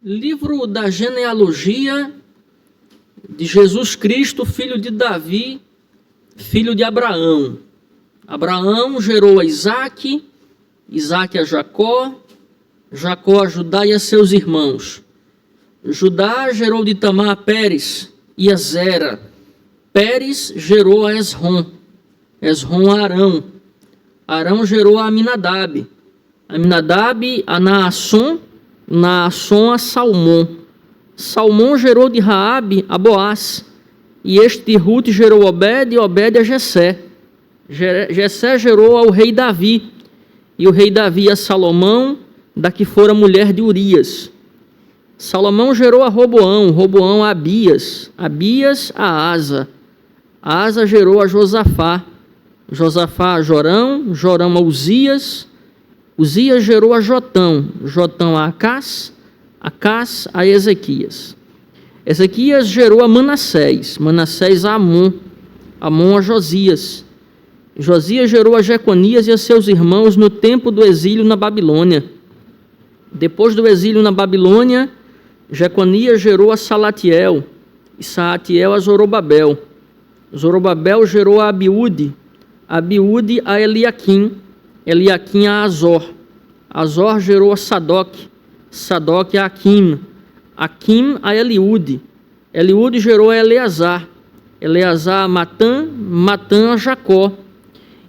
Livro da genealogia de Jesus Cristo, filho de Davi, filho de Abraão. Abraão gerou a Isaque, Isaque a Jacó, Jacó a Judá e a seus irmãos. Judá gerou de Tamar a Pérez e a Zera. Pérez gerou a Esrom, Esrom a Arão. Arão gerou a Aminadab, Aminadab a Naasson, Naasson a Salmão. Salmão gerou de Raabe a Boaz, e este de Ruth gerou Obed, e Obed a Jessé. Jessé gerou ao rei Davi, e o rei Davi a Salomão, da que fora mulher de Urias. Salomão gerou a Roboão, Roboão a Abias, Abias a Asa. Asa gerou a Josafá, Josafá a Jorão, Jorão a Uzias. Uzias gerou a Jotão, Jotão a Acás, Acás a Ezequias. Ezequias gerou a Manassés, Manassés a Amon, Amon a Josias. Josias gerou a Jeconias e a seus irmãos no tempo do exílio na Babilônia. Depois do exílio na Babilônia, Jeconias gerou a Salatiel, e Salatiel a Zorobabel. Zorobabel gerou a Abiúde, Abiúde a Eliaquim, Eliaquim a Azor. Azor gerou a Sadoc, Sadoc a Aquim, Aquim a Eliúde. Eliúde gerou a Eleazar, Eleazar a Matã, Matã a Jacó.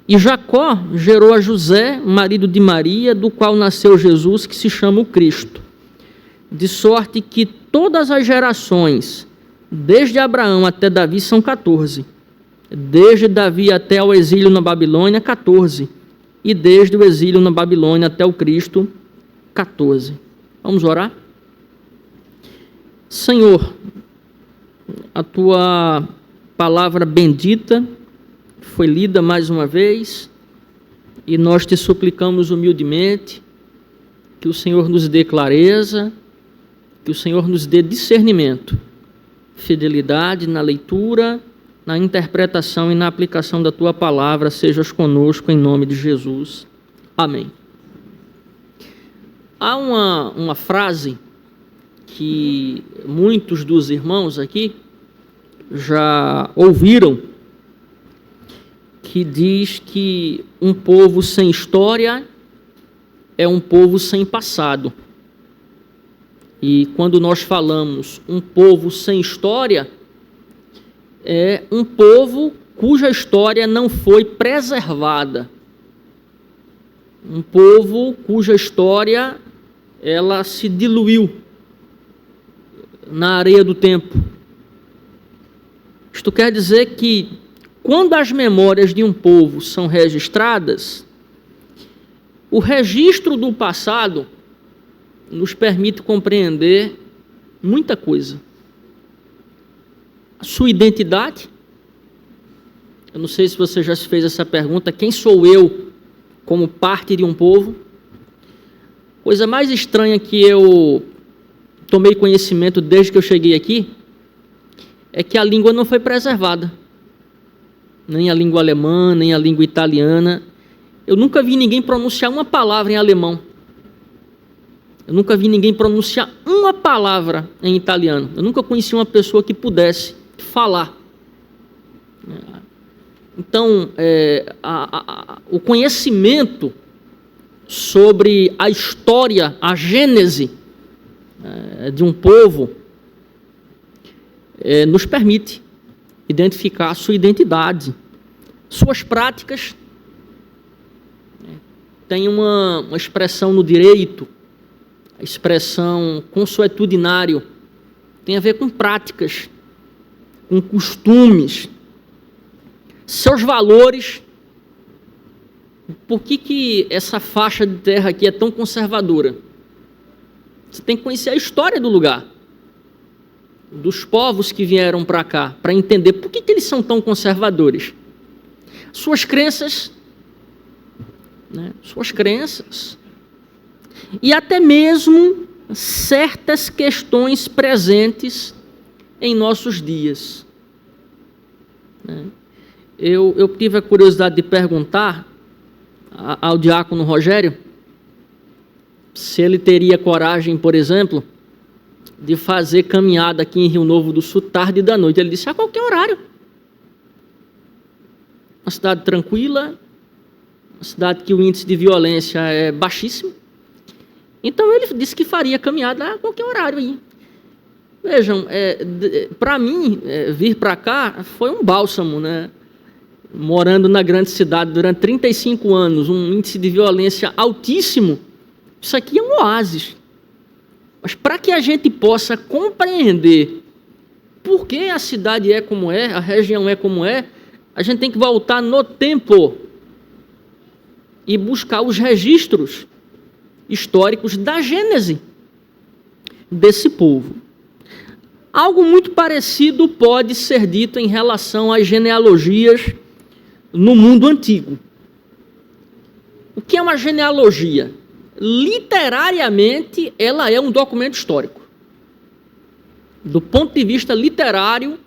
E Jacó gerou a José, marido de Maria, do qual nasceu Jesus, que se chama o Cristo. De sorte que todas as gerações, desde Abraão até Davi, são 14. Desde Davi até o exílio na Babilônia, 14. E desde o exílio na Babilônia até o Cristo, 14. Vamos orar? Senhor, a Tua palavra bendita foi lida mais uma vez, e nós Te suplicamos humildemente que o Senhor nos dê clareza, que o Senhor nos dê discernimento, fidelidade na leitura, na interpretação e na aplicação da Tua palavra. Sejas conosco em nome de Jesus. Amém. Há uma frase que muitos dos irmãos aqui já ouviram, que diz que um povo sem história é um povo sem passado. E quando nós falamos um povo sem história, é um povo cuja história não foi preservada. Um povo cuja história ela se diluiu na areia do tempo. Isto quer dizer que quando as memórias de um povo são registradas, o registro do passado nos permite compreender muita coisa. A sua identidade. Eu não sei se você já se fez essa pergunta: quem sou eu como parte de um povo? Coisa mais estranha que eu tomei conhecimento desde que eu cheguei aqui é que a língua não foi preservada. Nem a língua alemã, nem a língua italiana. Eu nunca vi ninguém pronunciar uma palavra em alemão. Eu nunca vi ninguém pronunciar uma palavra em italiano. Eu nunca conheci uma pessoa que pudesse falar. Então, o conhecimento sobre a história, a gênese de um povo, nos permite identificar a sua identidade, suas práticas. Tem uma expressão no direito, a expressão consuetudinário, tem a ver com práticas, com costumes, seus valores. Por que essa faixa de terra aqui é tão conservadora? Você tem que conhecer a história do lugar, dos povos que vieram para cá, para entender por que eles são tão conservadores. Suas crenças, suas crenças, e até mesmo certas questões presentes em nossos dias. Eu tive a curiosidade de perguntar ao diácono Rogério se ele teria coragem, por exemplo, de fazer caminhada aqui em Rio Novo do Sul tarde da noite. Ele disse, a qualquer horário. Uma cidade tranquila, uma cidade que o índice de violência é baixíssimo. Então ele disse que faria caminhada a qualquer horário aí. Vejam, para mim, vir para cá foi um bálsamo, né? Morando na grande cidade durante 35 anos, um índice de violência altíssimo, isso aqui é um oásis. Mas para que a gente possa compreender por que a cidade é como é, a região é como é, a gente tem que voltar no tempo e buscar os registros históricos da gênese desse povo. Algo muito parecido pode ser dito em relação às genealogias no mundo antigo. O que é uma genealogia? Literariamente, ela é um documento histórico. Do ponto de vista literário,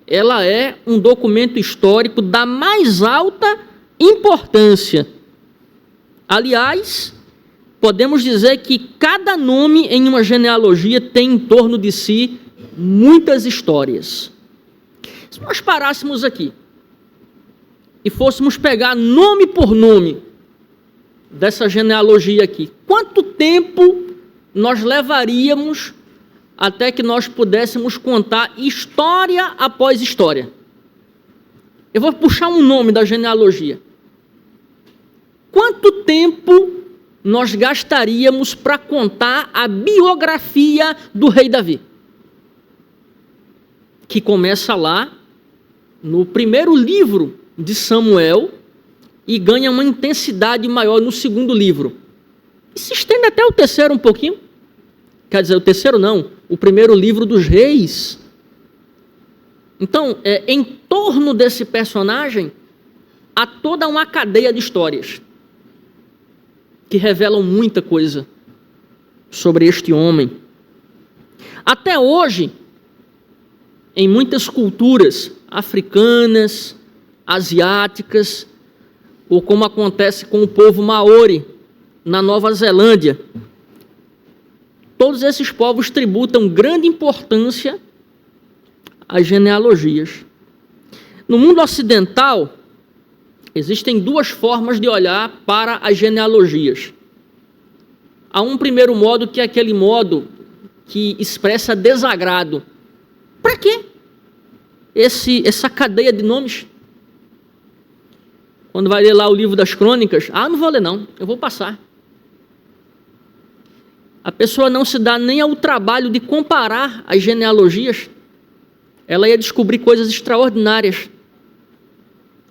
ela é um documento histórico da mais alta importância. Aliás, podemos dizer que cada nome em uma genealogia tem em torno de si muitas histórias. Se nós parássemos aqui e fôssemos pegar nome por nome dessa genealogia aqui, quanto tempo nós levaríamos até que nós pudéssemos contar história após história? Eu vou puxar um nome da genealogia. Quanto tempo nós gastaríamos para contar a biografia do rei Davi? Que começa lá no primeiro livro de Samuel e ganha uma intensidade maior no segundo livro. E se estende até o terceiro um pouquinho. Quer dizer, o terceiro não, o primeiro livro dos reis. Então, em torno desse personagem, há toda uma cadeia de histórias que revelam muita coisa sobre este homem. Até hoje, em muitas culturas africanas, asiáticas, ou como acontece com o povo maori na Nova Zelândia, todos esses povos tributam grande importância às genealogias. No mundo ocidental, existem duas formas de olhar para as genealogias. Há um primeiro modo, que é aquele modo que expressa desagrado. Para quê? Essa cadeia de nomes. Quando vai ler lá o livro das crônicas, não vou ler não, eu vou passar. A pessoa não se dá nem ao trabalho de comparar as genealogias, ela ia descobrir coisas extraordinárias.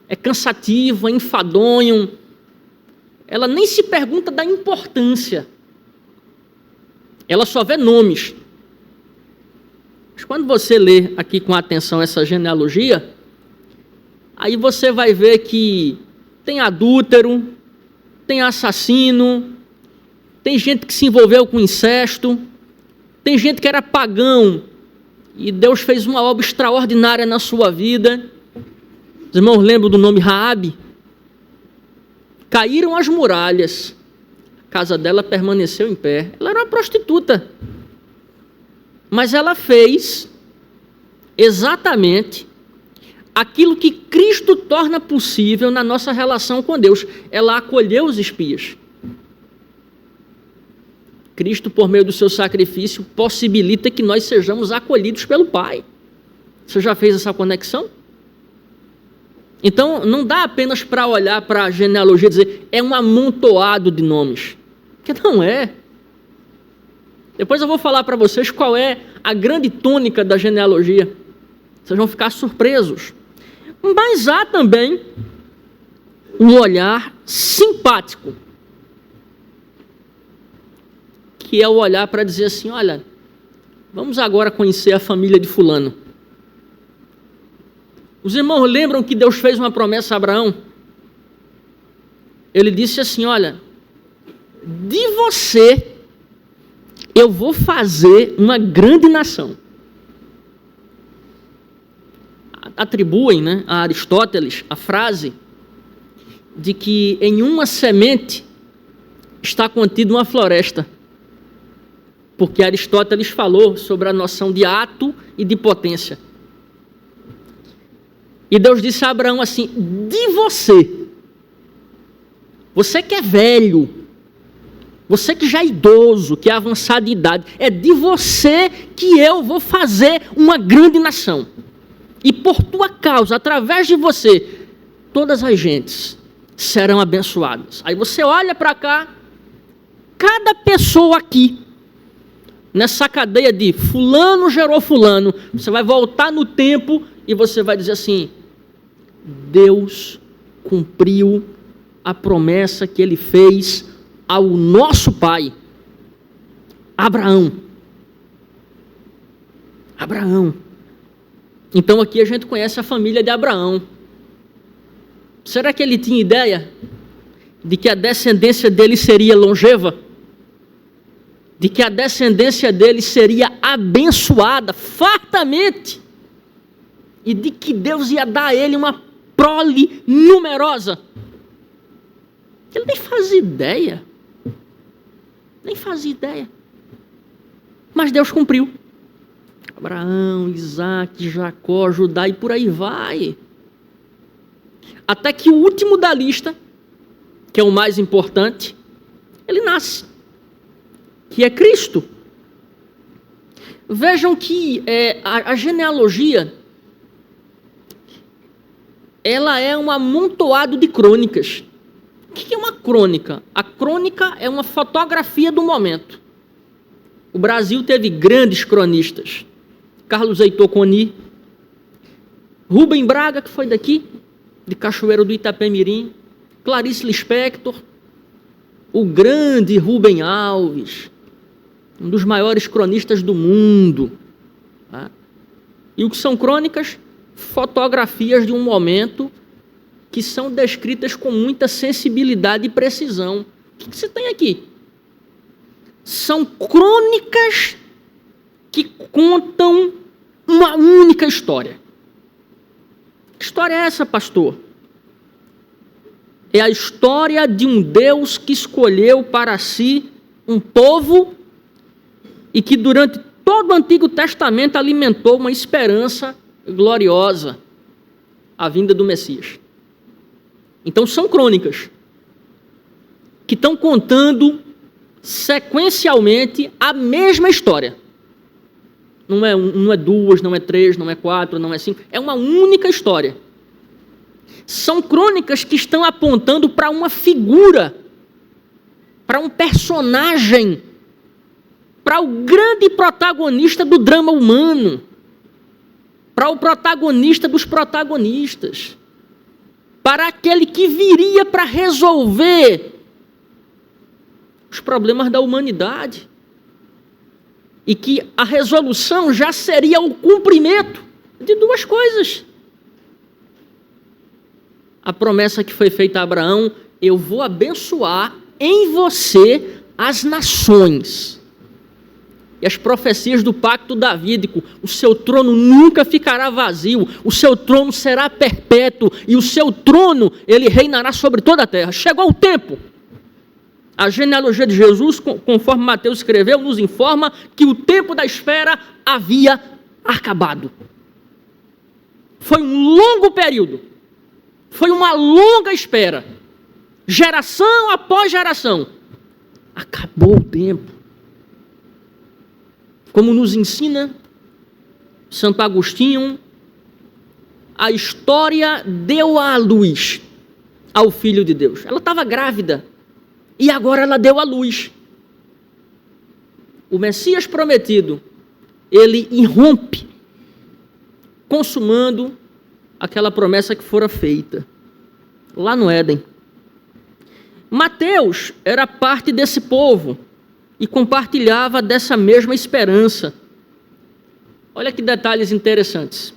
É cansativo, é enfadonho, ela nem se pergunta da importância, ela só vê nomes. Mas quando você lê aqui com atenção essa genealogia, aí você vai ver que tem adúltero, tem assassino, tem gente que se envolveu com incesto, tem gente que era pagão e Deus fez uma obra extraordinária na sua vida. Os irmãos lembram do nome Raabe? Caíram as muralhas, a casa dela permaneceu em pé. Ela era uma prostituta, mas ela fez exatamente aquilo que Cristo torna possível na nossa relação com Deus. Ela acolheu os espias. Cristo, por meio do seu sacrifício, possibilita que nós sejamos acolhidos pelo Pai. Você já fez essa conexão? Então, não dá apenas para olhar para a genealogia e dizer, é um amontoado de nomes. Porque não é. Depois eu vou falar para vocês qual é a grande tônica da genealogia. Vocês vão ficar surpresos. Mas há também um olhar simpático, que é o olhar para dizer assim, olha, vamos agora conhecer a família de fulano. Os irmãos lembram que Deus fez uma promessa a Abraão? Ele disse assim, olha, de você eu vou fazer uma grande nação. Atribuem, né, a Aristóteles a frase de que em uma semente está contida uma floresta. porque Aristóteles falou sobre a noção de ato e de potência. E Deus disse a Abraão assim: de você que é velho, você que já é idoso, que é avançado de idade, é de você que eu vou fazer uma grande nação. E por tua causa, através de você, todas as gentes serão abençoadas. Aí você olha para cá, cada pessoa aqui, nessa cadeia de fulano gerou fulano, você vai voltar no tempo e você vai dizer assim: Deus cumpriu a promessa que ele fez ao nosso pai, Abraão. Abraão. Então aqui a gente conhece a família de Abraão. Será que ele tinha ideia de que a descendência dele seria longeva? De que a descendência dele seria abençoada fartamente? E de que Deus ia dar a ele uma prole numerosa? Ele nem fazia ideia. Nem fazia ideia. Mas Deus cumpriu. Abraão, Isaac, Jacó, Judá e por aí vai. Até que o último da lista, que é o mais importante, ele nasce, que é Cristo. Vejam que a genealogia, ela é um amontoado de crônicas. O que é uma crônica? A crônica é uma fotografia do momento. O Brasil teve grandes cronistas. Carlos Heitor Coni, Rubem Braga, que foi daqui, de Cachoeiro do Itapemirim, Clarice Lispector, o grande Rubem Alves, um dos maiores cronistas do mundo. Tá? E o que são crônicas? Fotografias de um momento que são descritas com muita sensibilidade e precisão. O que você tem aqui? São crônicas que contam uma única história. Que história é essa, pastor? É a história de um Deus que escolheu para si um povo e que durante todo o Antigo Testamento alimentou uma esperança gloriosa, a vinda do Messias. Então são crônicas que estão contando sequencialmente a mesma história. Não é duas, não é três, não é quatro, não é cinco. É uma única história. São crônicas que estão apontando para uma figura, para um personagem, para o grande protagonista do drama humano, para o protagonista dos protagonistas, para aquele que viria para resolver os problemas da humanidade. E que a resolução já seria o cumprimento de duas coisas. A promessa que foi feita a Abraão: eu vou abençoar em você as nações. E as profecias do pacto davídico: o seu trono nunca ficará vazio, o seu trono será perpétuo, e o seu trono, ele reinará sobre toda a terra. Chegou o tempo. A genealogia de Jesus, conforme Mateus escreveu, nos informa que o tempo da espera havia acabado. Foi um longo período. Foi uma longa espera. Geração após geração. Acabou o tempo. Como nos ensina Santo Agostinho, a história deu à luz ao Filho de Deus. Ela estava grávida. E agora ela deu à luz. O Messias prometido, ele irrompe, consumando aquela promessa que fora feita, lá no Éden. Mateus era parte desse povo e compartilhava dessa mesma esperança. Olha que detalhes interessantes.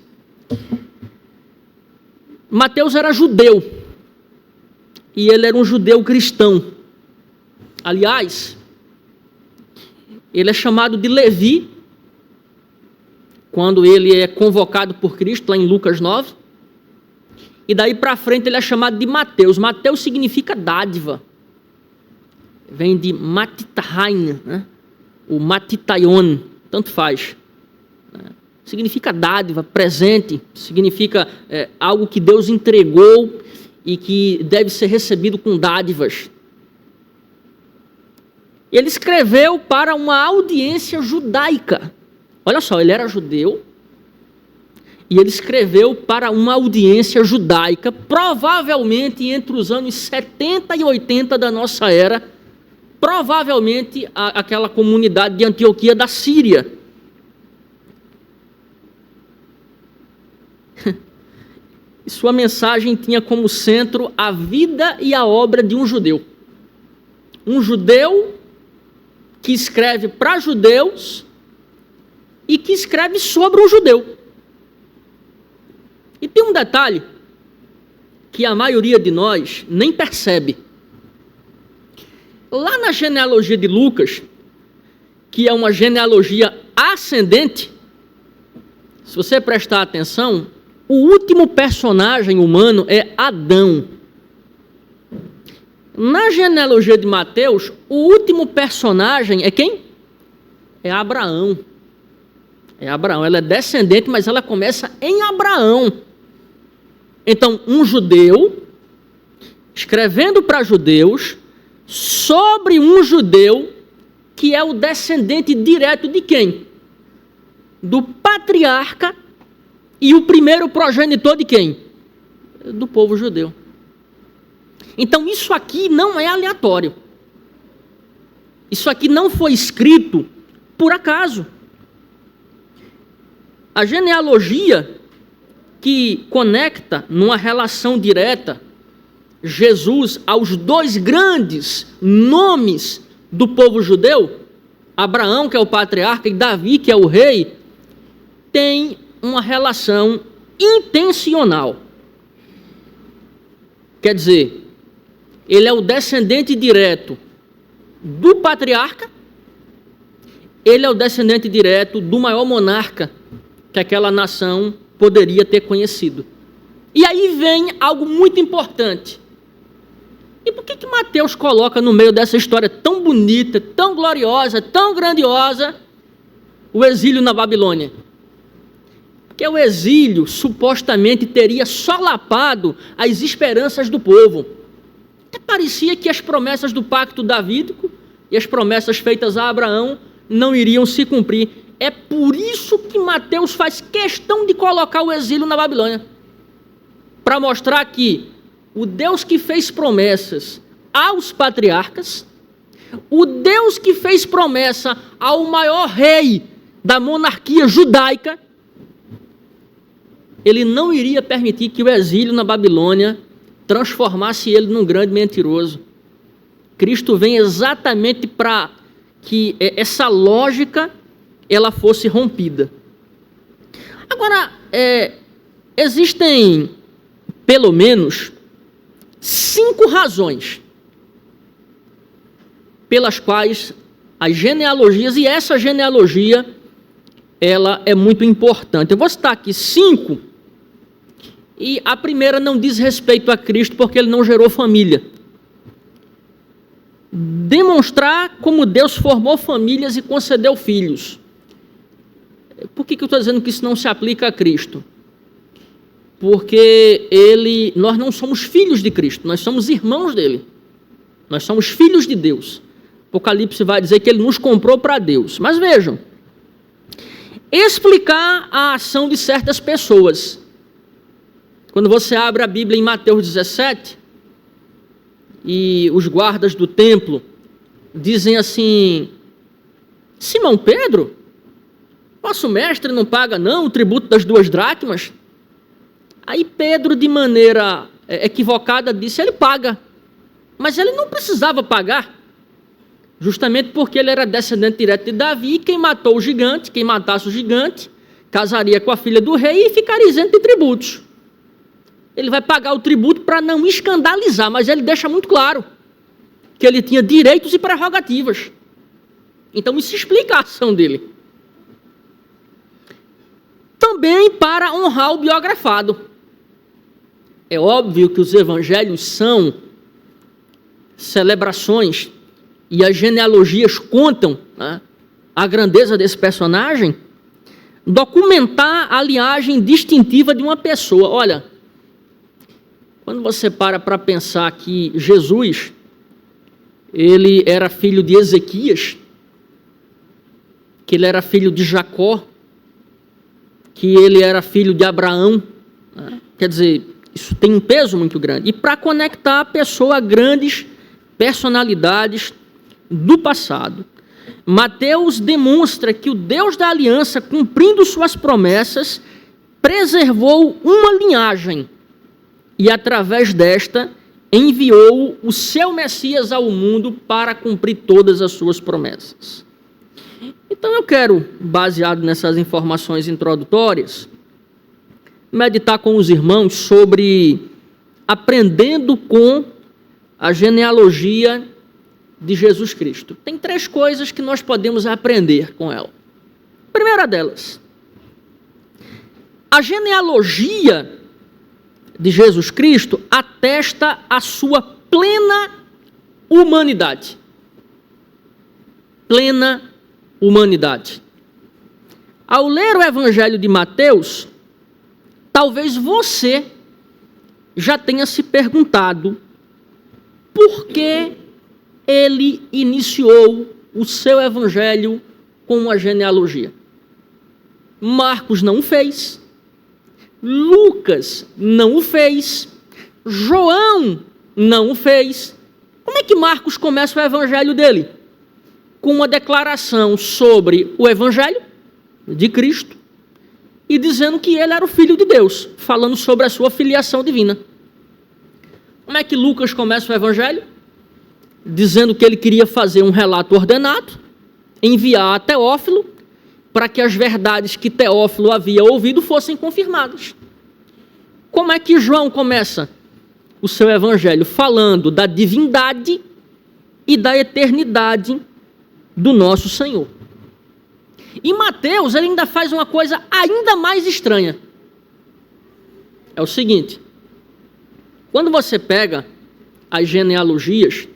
Mateus era judeu, e ele era um judeu cristão. Aliás, ele é chamado de Levi, quando ele é convocado por Cristo, lá em Lucas 9. E daí para frente ele é chamado de Mateus. Mateus significa dádiva. Vem de Matitahain, né? o matitaion, tanto faz. Significa dádiva, presente, significa algo que Deus entregou e que deve ser recebido com dádivas. Ele escreveu para uma audiência judaica. Olha só, ele era judeu e ele escreveu para uma audiência judaica, provavelmente entre os anos 70 e 80 da nossa era, provavelmente aquela comunidade de Antioquia da Síria. E sua mensagem tinha como centro a vida e a obra de um judeu. Um judeu que escreve para judeus e que escreve sobre um judeu. E tem um detalhe que a maioria de nós nem percebe. Lá na genealogia de Lucas, que é uma genealogia ascendente, se você prestar atenção, o último personagem humano é Adão. Na genealogia de Mateus, o último personagem é quem? É Abraão. É Abraão. Ela é descendente, mas ela começa em Abraão. Então, um judeu, escrevendo para judeus, sobre um judeu que é o descendente direto de quem? Do patriarca e o primeiro progenitor de quem? Do povo judeu. Então isso aqui não é aleatório. Isso aqui não foi escrito por acaso. A genealogia que conecta numa relação direta Jesus aos dois grandes nomes do povo judeu, Abraão, que é o patriarca, e Davi, que é o rei, tem uma relação intencional. Quer dizer, ele é o descendente direto do patriarca, ele é o descendente direto do maior monarca que aquela nação poderia ter conhecido. E aí vem algo muito importante. E por que Mateus coloca no meio dessa história tão bonita, tão gloriosa, tão grandiosa, o exílio na Babilônia? Porque o exílio supostamente teria solapado as esperanças do povo. Até parecia que as promessas do pacto davídico e as promessas feitas a Abraão não iriam se cumprir. É por isso que Mateus faz questão de colocar o exílio na Babilônia, para mostrar que o Deus que fez promessas aos patriarcas, o Deus que fez promessa ao maior rei da monarquia judaica, ele não iria permitir que o exílio na Babilônia transformasse ele num grande mentiroso. Cristo vem exatamente para que essa lógica ela fosse rompida. Agora, existem pelo menos 5 razões pelas quais as genealogias, e essa genealogia ela é muito importante. Eu vou citar aqui 5, e a primeira não diz respeito a Cristo, porque ele não gerou família. Demonstrar como Deus formou famílias e concedeu filhos. Por que eu estou dizendo que isso não se aplica a Cristo? Porque nós não somos filhos de Cristo, nós somos irmãos dele. Nós somos filhos de Deus. Apocalipse vai dizer que ele nos comprou para Deus. Mas vejam, explicar a ação de certas pessoas. Quando você abre a Bíblia em Mateus 17, e os guardas do templo dizem assim: Simão Pedro, nosso mestre não paga não o tributo das 2 dracmas? Aí Pedro, de maneira equivocada, disse: ele paga, mas ele não precisava pagar, justamente porque ele era descendente direto de Davi, e quem matou o gigante, quem matasse o gigante, casaria com a filha do rei e ficaria isento de tributos. Ele vai pagar o tributo para não escandalizar, mas ele deixa muito claro que ele tinha direitos e prerrogativas. Então isso explica a ação dele. Também para honrar o biografado. É óbvio que os evangelhos são celebrações e as genealogias contam, né, a grandeza desse personagem, documentar a linhagem distintiva de uma pessoa. Olha, quando você para pensar que Jesus, ele era filho de Ezequias, que ele era filho de Jacó, que ele era filho de Abraão, né? Quer dizer, isso tem um peso muito grande. E para conectar a pessoa a grandes personalidades do passado, Mateus demonstra que o Deus da aliança, cumprindo suas promessas, preservou uma linhagem e, através desta, enviou o seu Messias ao mundo para cumprir todas as suas promessas. Então eu quero, baseado nessas informações introdutórias, meditar com os irmãos sobre aprendendo com a genealogia de Jesus Cristo. Tem 3 coisas que nós podemos aprender com ela. Primeira delas, a genealogia de Jesus Cristo atesta a sua plena humanidade. Plena humanidade. Ao ler o Evangelho de Mateus, talvez você já tenha se perguntado por que ele iniciou o seu evangelho com uma genealogia. Marcos não o fez, Lucas não o fez, João não o fez. Como é que Marcos começa o evangelho dele? Com uma declaração sobre o evangelho de Cristo e dizendo que ele era o Filho de Deus, falando sobre a sua filiação divina. Como é que Lucas começa o evangelho? Dizendo que ele queria fazer um relato ordenado, enviar a Teófilo, para que as verdades que Teófilo havia ouvido fossem confirmadas. Como é que João começa o seu evangelho? Falando da divindade e da eternidade do nosso Senhor. E Mateus, ele ainda faz uma coisa ainda mais estranha. É o seguinte: quando você pega as genealogias,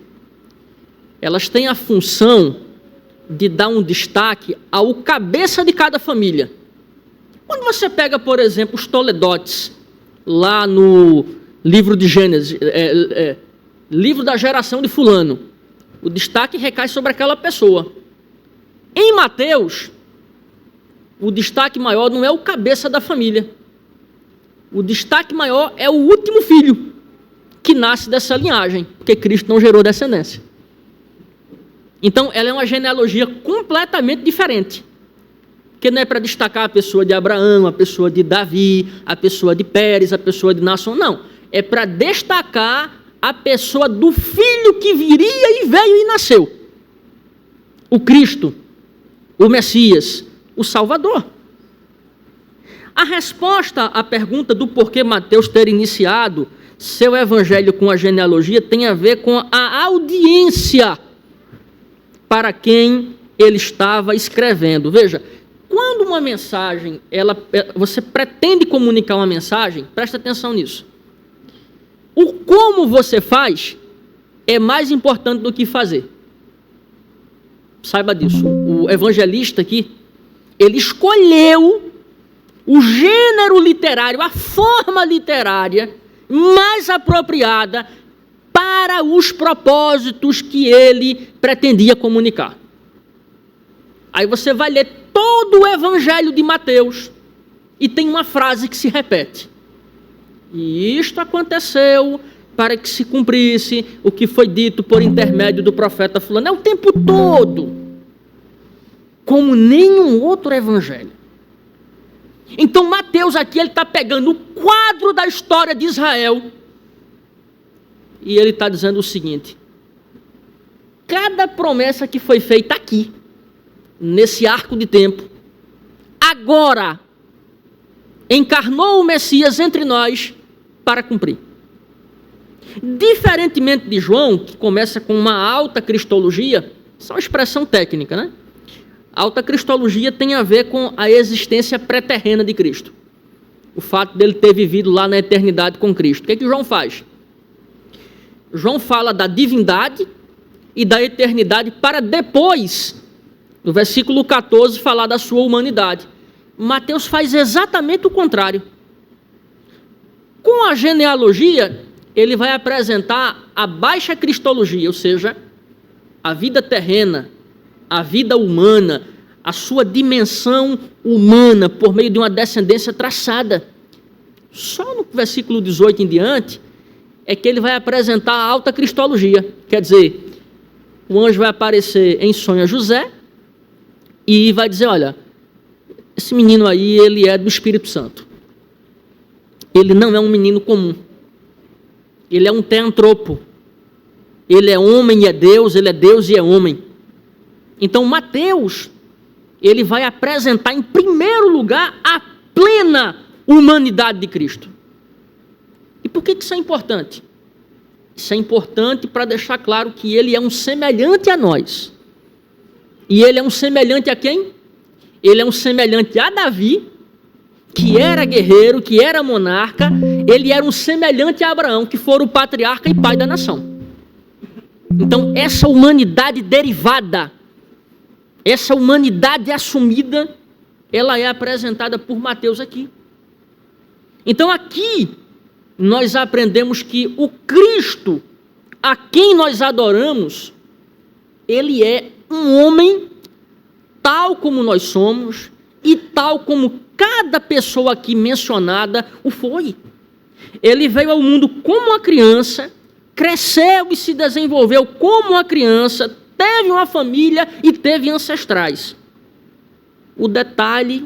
elas têm a função de dar um destaque ao cabeça de cada família. Quando você pega, por exemplo, os Toledotes, lá no livro de Gênesis, livro da geração de fulano, o destaque recai sobre aquela pessoa. Em Mateus, o destaque maior não é o cabeça da família. O destaque maior é o último filho que nasce dessa linhagem, porque Cristo não gerou descendência. Então, ela é uma genealogia completamente diferente. Porque não é para destacar a pessoa de Abraão, a pessoa de Davi, a pessoa de Pérez, a pessoa de Naasson, não. É para destacar a pessoa do filho que viria e veio e nasceu. O Cristo, o Messias, o Salvador. A resposta à pergunta do porquê Mateus ter iniciado seu evangelho com a genealogia tem a ver com a audiência para quem ele estava escrevendo. Veja, quando uma mensagem, você pretende comunicar uma mensagem, presta atenção nisso. O como você faz é mais importante do que fazer. Saiba disso. O evangelista aqui, ele escolheu o gênero literário, a forma literária mais apropriada para os propósitos que ele pretendia comunicar. Aí você vai ler todo o evangelho de Mateus e tem uma frase que se repete. E isto aconteceu para que se cumprisse o que foi dito por intermédio do profeta fulano. É o tempo todo, como nenhum outro evangelho. Então Mateus aqui, ele está pegando o quadro da história de Israel e ele está dizendo o seguinte: cada promessa que foi feita aqui, nesse arco de tempo, agora encarnou o Messias entre nós para cumprir. Diferentemente de João, que começa com uma alta cristologia, isso é uma expressão técnica, né? Alta cristologia tem a ver com a existência pré-terrena de Cristo. O fato dele ter vivido lá na eternidade com Cristo. O que é que João faz? João fala da divindade e da eternidade para depois No versículo 14, falar da sua humanidade. Mateus faz exatamente o contrário. Com a genealogia, ele vai apresentar a baixa cristologia, ou seja, a vida terrena, a vida humana, a sua dimensão humana por meio de uma descendência traçada. Só no versículo 18 em diante é que ele vai apresentar a alta cristologia. Quer dizer, o anjo vai aparecer em sonho a José e vai dizer, olha, esse menino aí, ele é do Espírito Santo. Ele não é um menino comum. Ele é um teantropo. Ele é homem e é Deus, ele é Deus e é homem. Então, Mateus, ele vai apresentar em primeiro lugar a plena humanidade de Cristo. E por que isso é importante? Isso é importante para deixar claro que ele é um semelhante a nós. E ele é um semelhante a quem? Ele é um semelhante a Davi, que era guerreiro, que era monarca. Ele era um semelhante a Abraão, que fora o patriarca e pai da nação. Então, essa humanidade derivada, essa humanidade assumida, ela é apresentada por Mateus aqui. Então, aqui, nós aprendemos que o Cristo, a quem nós adoramos, ele é um homem tal como nós somos e tal como cada pessoa aqui mencionada o foi. Ele veio ao mundo como uma criança, cresceu e se desenvolveu como uma criança, teve uma família e teve ancestrais. O detalhe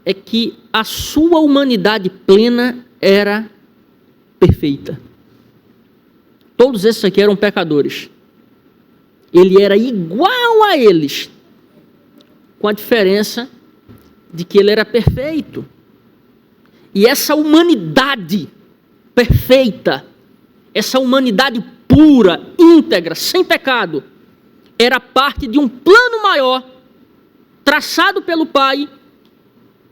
é que a sua humanidade plena era perfeita. Todos esses aqui eram pecadores. Ele era igual a eles, com a diferença de que ele era perfeito. E essa humanidade perfeita, essa humanidade pura, íntegra, sem pecado, era parte de um plano maior, traçado pelo Pai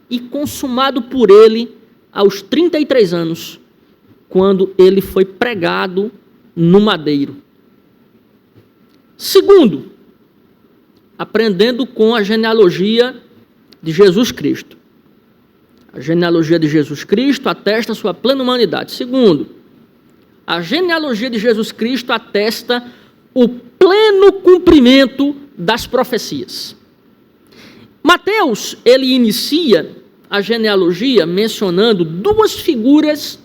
e consumado por ele aos 33 anos, quando ele foi pregado no madeiro. Segundo, aprendendo com a genealogia de Jesus Cristo. A genealogia de Jesus Cristo atesta sua plena humanidade. Segundo, a genealogia de Jesus Cristo atesta o pleno cumprimento das profecias. Mateus, ele inicia a genealogia mencionando duas figuras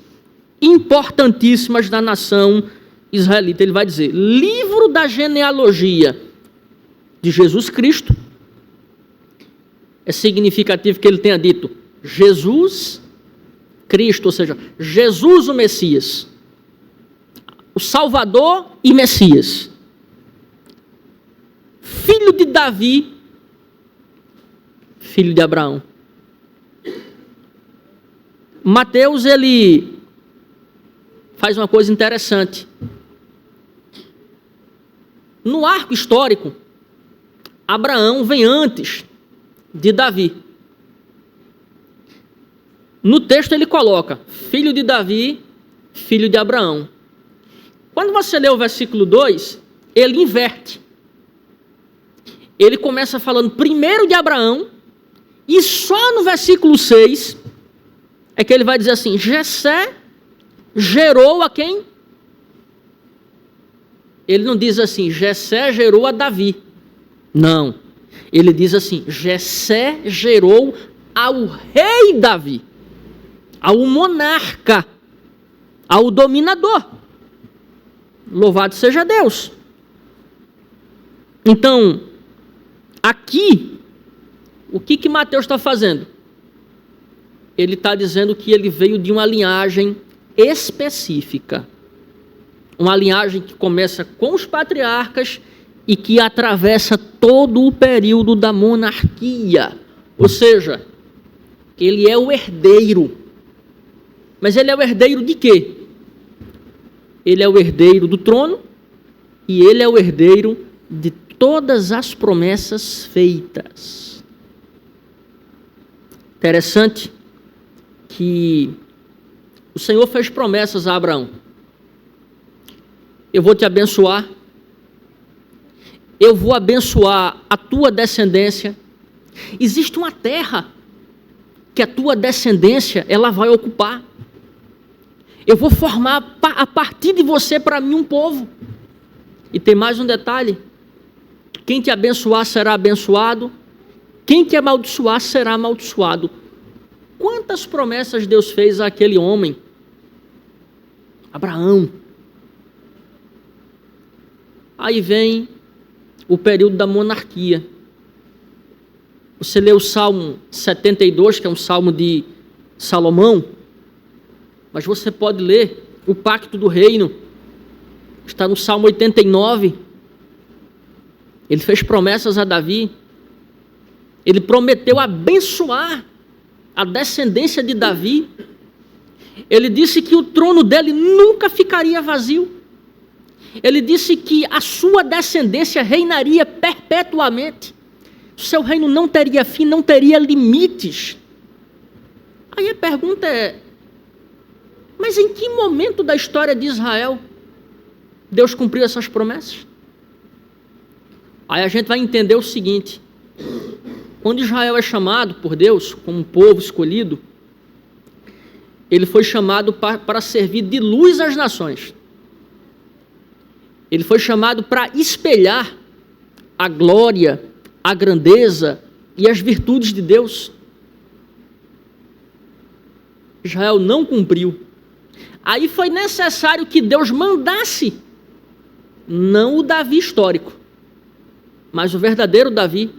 importantíssimas da nação israelita. Ele vai dizer, livro da genealogia de Jesus Cristo. É significativo que ele tenha dito Jesus Cristo, ou seja, Jesus o Messias, o Salvador e Messias, filho de Davi, filho de Abraão. Mateus, ele faz uma coisa interessante. No arco histórico, Abraão vem antes de Davi. No texto ele coloca, filho de Davi, filho de Abraão. Quando você lê o versículo 2, ele inverte. Ele começa falando primeiro de Abraão, e só no versículo 6 é que ele vai dizer assim, Jessé gerou a quem? Ele não diz assim, Jessé gerou a Davi. Não. Ele diz assim, Jessé gerou ao rei Davi, ao monarca, ao dominador. Louvado seja Deus. Então, aqui, o que Mateus está fazendo? Ele está dizendo que ele veio de uma linhagem específica. Uma linhagem que começa com os patriarcas e que atravessa todo o período da monarquia. Ou seja, ele é o herdeiro. Mas ele é o herdeiro de quê? Ele é o herdeiro do trono e ele é o herdeiro de todas as promessas feitas. Interessante que o Senhor fez promessas a Abraão. Eu vou te abençoar. eu vou abençoar a tua descendência. Existe uma terra que a tua descendência ela vai ocupar. Eu vou formar a partir de você para mim um povo. E tem mais um detalhe: quem te abençoar será abençoado, quem te amaldiçoar será amaldiçoado. Quantas promessas Deus fez àquele homem? Abraão. Aí vem o período da monarquia. Você lê o Salmo 72, que é um salmo de Salomão, mas você pode ler o Pacto do Reino, está no Salmo 89. Ele fez promessas a Davi, ele prometeu abençoar a descendência de Davi, ele disse que o trono dele nunca ficaria vazio, ele disse que a sua descendência reinaria perpetuamente, seu reino não teria fim, não teria limites. Aí a pergunta é, mas em que momento da história de Israel Deus cumpriu essas promessas? Aí a gente vai entender o seguinte: quando Israel é chamado por Deus como um povo escolhido, ele foi chamado para servir de luz às nações. Ele foi chamado para espelhar a glória, a grandeza e as virtudes de Deus. Israel não cumpriu. Aí foi necessário que Deus mandasse, não o Davi histórico, mas o verdadeiro Davi.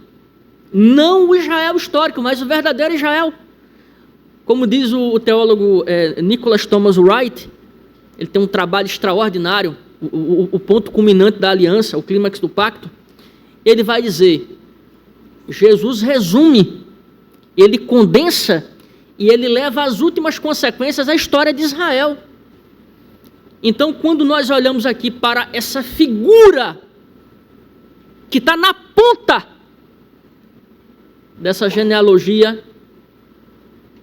Não o Israel histórico, mas o verdadeiro Israel. Como diz o teólogo Nicholas Thomas Wright, ele tem um trabalho extraordinário, o ponto culminante da aliança, o clímax do pacto. Ele vai dizer, Jesus resume, ele condensa e ele leva às últimas consequências a história de Israel. Então, quando nós olhamos aqui para essa figura que está na ponta dessa genealogia,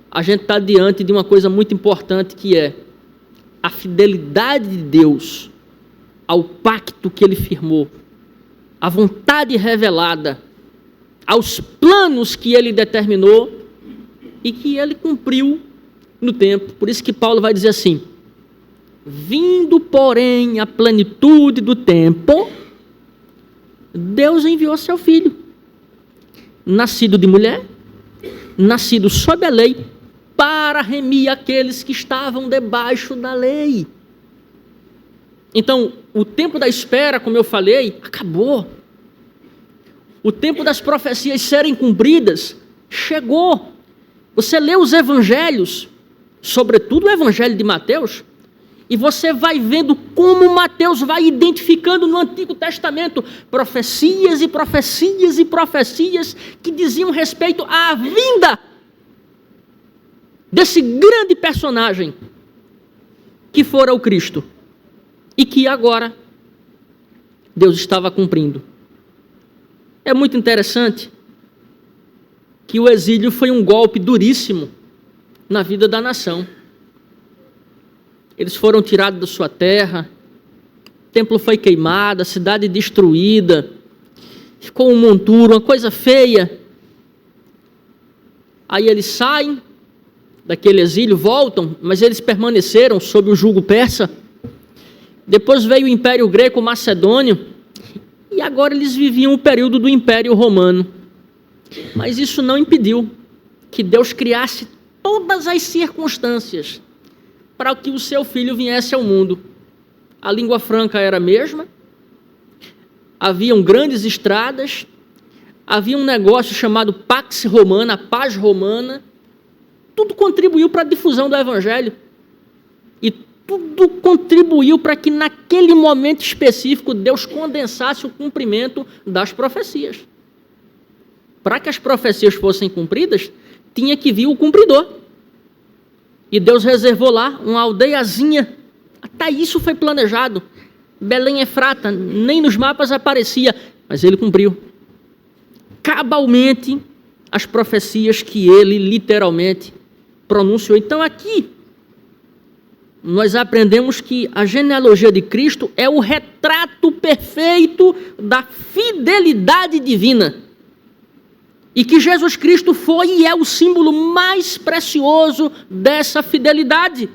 a gente está diante de uma coisa muito importante, que é a fidelidade de Deus ao pacto que ele firmou, a vontade revelada, aos planos que ele determinou e que ele cumpriu no tempo. Por isso que Paulo vai dizer assim: vindo, porém, a plenitude do tempo, Deus enviou seu filho, nascido de mulher, nascido sob a lei, para remir aqueles que estavam debaixo da lei. Então, o tempo da espera, como eu falei, acabou. O tempo das profecias serem cumpridas chegou. Você lê os evangelhos, sobretudo o evangelho de Mateus, e você vai vendo como Mateus vai identificando no Antigo Testamento profecias e profecias e profecias que diziam respeito à vinda desse grande personagem que fora o Cristo e que agora Deus estava cumprindo. É muito interessante que o exílio foi um golpe duríssimo na vida da nação. Eles foram tirados da sua terra, o templo foi queimado, a cidade destruída, ficou um monturo, uma coisa feia. Aí eles saem daquele exílio, voltam, mas eles permaneceram sob o jugo persa. Depois veio o Império Greco-Macedônio, e agora eles viviam o período do Império Romano. Mas isso não impediu que Deus criasse todas as circunstâncias para que o seu filho viesse ao mundo. A língua franca era a mesma, haviam grandes estradas, havia um negócio chamado Pax Romana, a paz romana, tudo contribuiu para a difusão do Evangelho. E tudo contribuiu para que naquele momento específico Deus condensasse o cumprimento das profecias. Para que as profecias fossem cumpridas, tinha que vir o cumpridor. E Deus reservou lá uma aldeiazinha. Até isso foi planejado. Belém Efrata, nem nos mapas aparecia, mas ele cumpriu cabalmente as profecias que ele literalmente pronunciou. Então aqui, nós aprendemos que a genealogia de Cristo é o retrato perfeito da fidelidade divina. E que Jesus Cristo foi e é o símbolo mais precioso dessa fidelidade.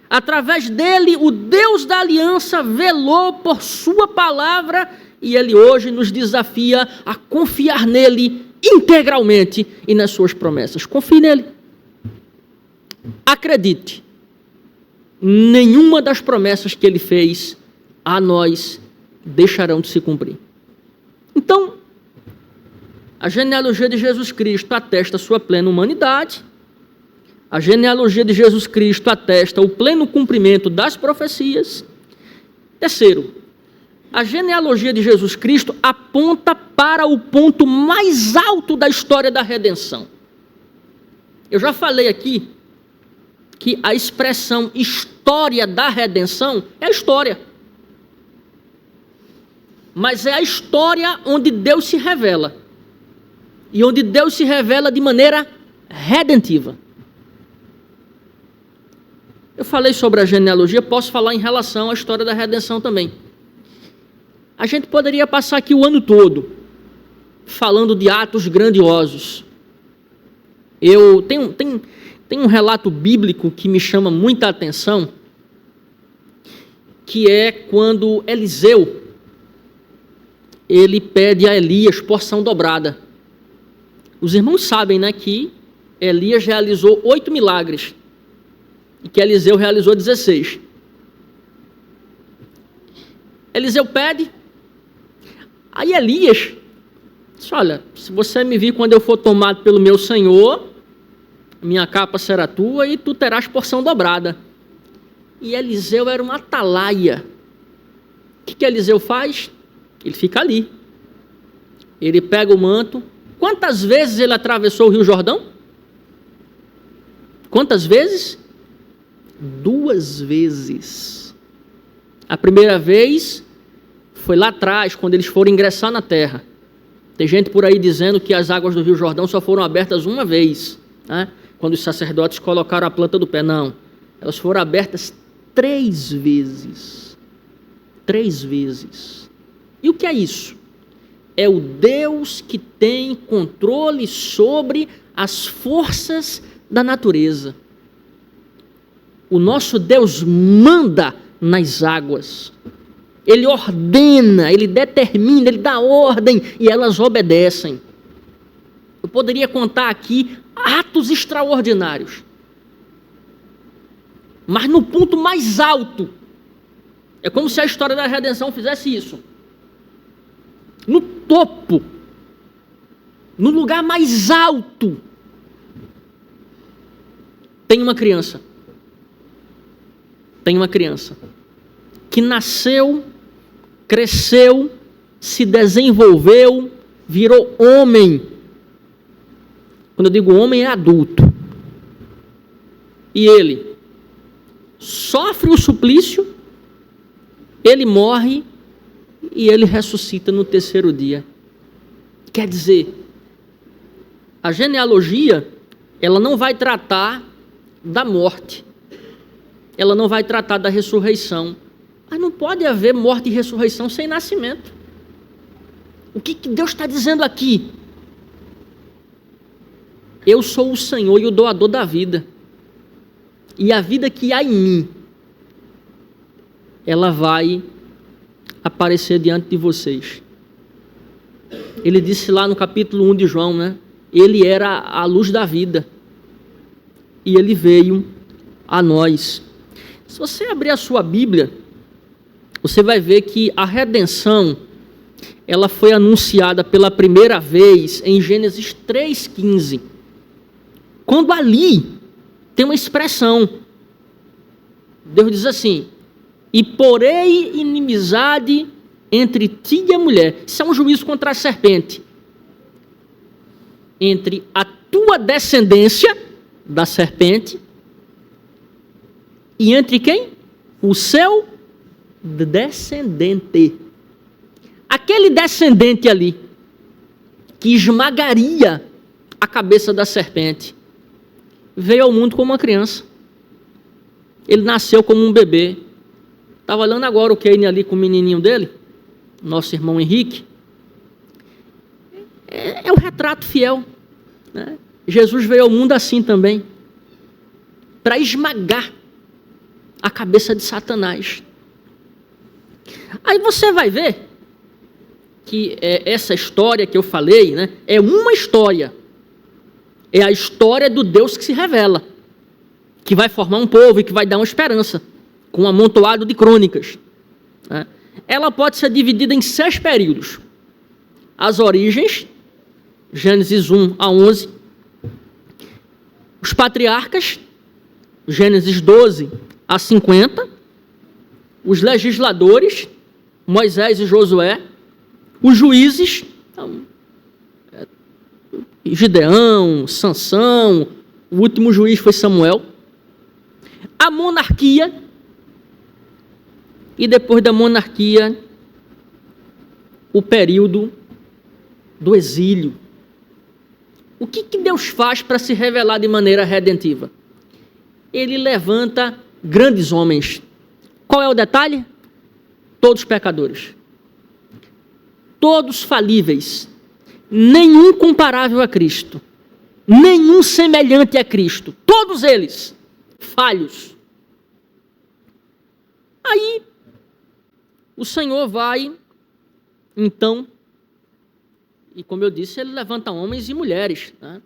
Através dele, o Deus da aliança velou por sua palavra e ele hoje nos desafia a confiar nele integralmente e nas suas promessas. Confie nele. Acredite. Nenhuma das promessas que ele fez a nós deixarão de se cumprir. Então, a genealogia de Jesus Cristo atesta a sua plena humanidade. A genealogia de Jesus Cristo atesta o pleno cumprimento das profecias. Terceiro, a genealogia de Jesus Cristo aponta para o ponto mais alto da história da redenção. Eu já falei aqui que a expressão história da redenção é a história. Mas é a história onde Deus se revela. E onde Deus se revela de maneira redentiva. Eu falei sobre a genealogia, posso falar em relação à história da redenção também. A gente poderia passar aqui o ano todo falando de atos grandiosos. Eu tenho um relato bíblico que me chama muita atenção, que é quando Eliseu, ele pede a Elias porção dobrada. Os irmãos sabem, né, que Elias realizou 8 milagres e que Eliseu realizou 16. Eliseu pede, aí Elias diz, olha, se você me vir quando eu for tomado pelo meu Senhor, minha capa será tua e tu terás porção dobrada. E Eliseu era uma atalaia. O que Eliseu faz? Ele fica ali. Ele pega o manto. Quantas vezes ele atravessou o Rio Jordão? Quantas vezes? 2 vezes. A primeira vez foi lá atrás, quando eles foram ingressar na terra. Tem gente por aí dizendo que as águas do Rio Jordão só foram abertas uma vez, né? Quando os sacerdotes colocaram a planta do pé. Não, elas foram abertas 3 vezes. 3 vezes. E o que é isso? É o Deus que tem controle sobre as forças da natureza. O nosso Deus manda nas águas. Ele ordena, ele determina, ele dá ordem e elas obedecem. Eu poderia contar aqui atos extraordinários. Mas no ponto mais alto, é como se a história da redenção fizesse isso. No topo, no lugar mais alto, tem uma criança. Tem uma criança que nasceu, cresceu, se desenvolveu, virou homem. Quando eu digo homem, é adulto. E ele sofre o suplício, ele morre e ele ressuscita no 3º dia. Quer dizer, a genealogia, ela não vai tratar da morte. Ela não vai tratar da ressurreição. Mas não pode haver morte e ressurreição sem nascimento. O que Deus está dizendo aqui? Eu sou o Senhor e o doador da vida. E a vida que há em mim, ela vai aparecer diante de vocês. Ele disse lá no capítulo 1 de João, né? Ele era a luz da vida. E ele veio a nós. Se você abrir a sua Bíblia, você vai ver que a redenção, ela foi anunciada pela primeira vez em Gênesis 3,15. Quando ali tem uma expressão. Deus diz assim, e porei inimizade entre ti e a mulher. Isso é um juízo contra a serpente. Entre a tua descendência, da serpente, e entre quem? O seu descendente. Aquele descendente ali, que esmagaria a cabeça da serpente, veio ao mundo como uma criança. Ele nasceu como um bebê. Estava olhando agora o Kane ali com o menininho dele, nosso irmão Henrique. É o retrato fiel, né? Jesus veio ao mundo assim também, para esmagar a cabeça de Satanás. Aí você vai ver que essa história que eu falei, né, é uma história. É a história do Deus que se revela, que vai formar um povo e que vai dar uma esperança, com um amontoado de crônicas, né? Ela pode ser dividida em 6 períodos. As origens, Gênesis 1 a 11. Os patriarcas, Gênesis 12 a 50. Os legisladores, Moisés e Josué. Os juízes, Gideão, Sansão, o último juiz foi Samuel. A monarquia, e depois da monarquia, o período do exílio. O que Deus faz para se revelar de maneira redentiva? Ele levanta grandes homens. Qual é o detalhe? Todos pecadores. Todos falíveis. Nenhum comparável a Cristo. Nenhum semelhante a Cristo. Todos eles falhos. Aí, o Senhor vai, então, e como eu disse, ele levanta homens e mulheres, né?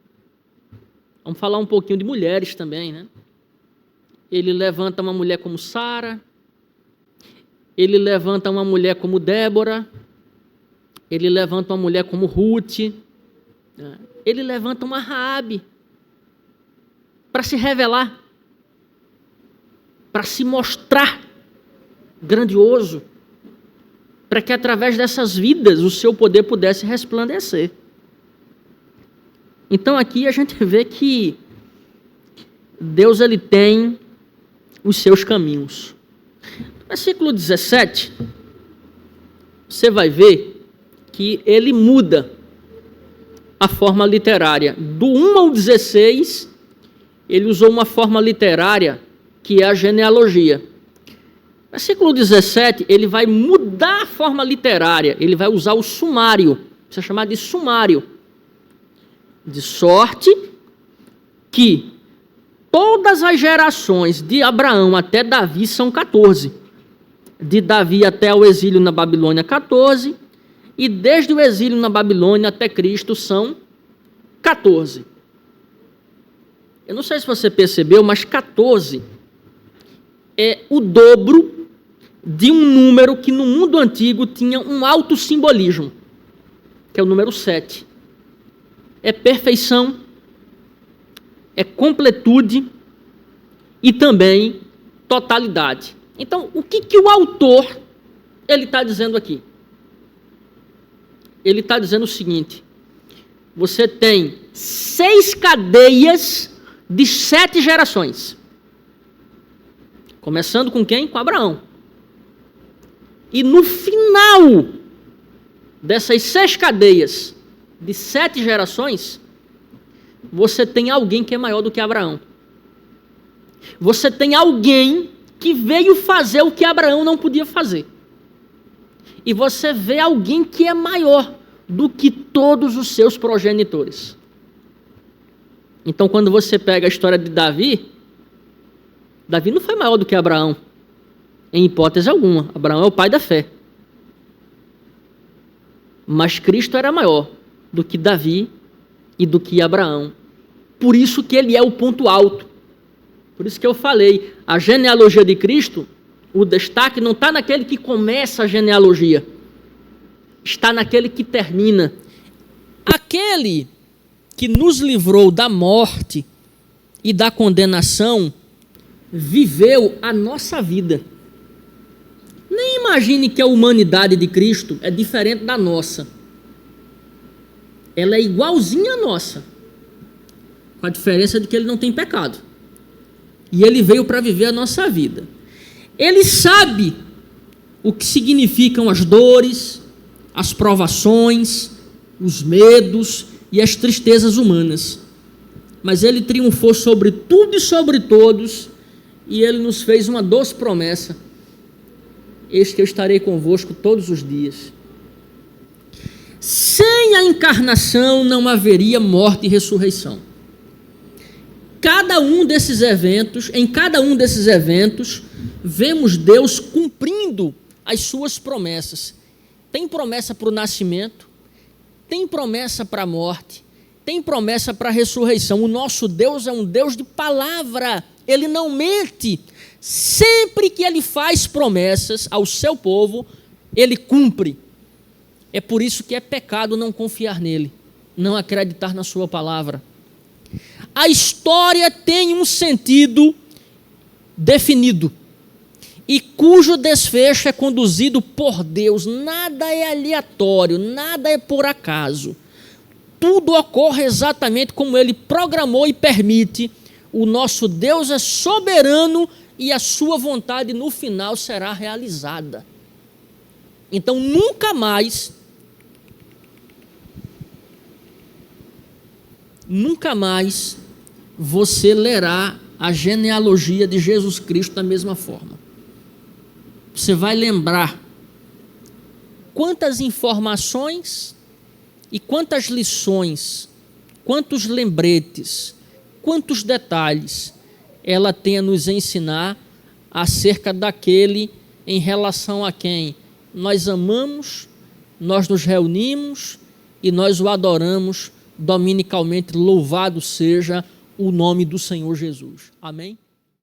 Vamos falar um pouquinho de mulheres também, né? Ele levanta uma mulher como Sara, ele levanta uma mulher como Débora, ele levanta uma mulher como Ruth, né? Ele levanta uma Raabe para se revelar, para se mostrar grandioso, para que através dessas vidas o seu poder pudesse resplandecer. Então aqui a gente vê que Deus ele tem os seus caminhos. No versículo 17, você vai ver que ele muda a forma literária. Do 1 ao 16, ele usou uma forma literária que é a genealogia. Versículo 17, ele vai mudar a forma literária, ele vai usar o sumário, precisa chamar de sumário. De sorte que todas as gerações de Abraão até Davi são 14. De Davi até o exílio na Babilônia, 14. E desde o exílio na Babilônia até Cristo são 14. Eu não sei se você percebeu, mas 14 é o dobro de um número que no mundo antigo tinha um alto simbolismo, que é o número 7. É perfeição, é completude e também totalidade. Então, o que o autor ele está dizendo aqui? Ele está dizendo o seguinte: você tem 6 cadeias de 7 gerações. Começando com quem? Com Abraão. E no final dessas 6 cadeias de 7 gerações, você tem alguém que é maior do que Abraão. Você tem alguém que veio fazer o que Abraão não podia fazer. E você vê alguém que é maior do que todos os seus progenitores. Então, quando você pega a história de Davi, Davi não foi maior do que Abraão, em hipótese alguma. Abraão é o pai da fé. Mas Cristo era maior do que Davi e do que Abraão. Por isso que ele é o ponto alto. Por isso que eu falei, a genealogia de Cristo, o destaque não está naquele que começa a genealogia, está naquele que termina. Aquele que nos livrou da morte e da condenação, viveu a nossa vida. Nem imagine que a humanidade de Cristo é diferente da nossa. Ela é igualzinha à nossa, com a diferença de que ele não tem pecado. E ele veio para viver a nossa vida. Ele sabe o que significam as dores, as provações, os medos e as tristezas humanas. Mas ele triunfou sobre tudo e sobre todos, e ele nos fez uma doce promessa: eis que eu estarei convosco todos os dias. Sem a encarnação não haveria morte e ressurreição. Em cada um desses eventos, vemos Deus cumprindo as suas promessas. Tem promessa para o nascimento, tem promessa para a morte, tem promessa para a ressurreição. O nosso Deus é um Deus de palavra, ele não mente. Sempre que ele faz promessas ao seu povo, ele cumpre. É por isso que é pecado não confiar nele, não acreditar na sua palavra. A história tem um sentido definido e cujo desfecho é conduzido por Deus. Nada é aleatório, nada é por acaso. Tudo ocorre exatamente como ele programou e permite. O nosso Deus é soberano e a sua vontade no final será realizada. Então nunca mais você lerá a genealogia de Jesus Cristo da mesma forma. Você vai lembrar quantas informações e quantas lições, quantos lembretes, quantos detalhes ela tem a nos ensinar acerca daquele em relação a quem nós amamos, nós nos reunimos e nós o adoramos dominicalmente. Louvado seja o nome do Senhor Jesus. Amém?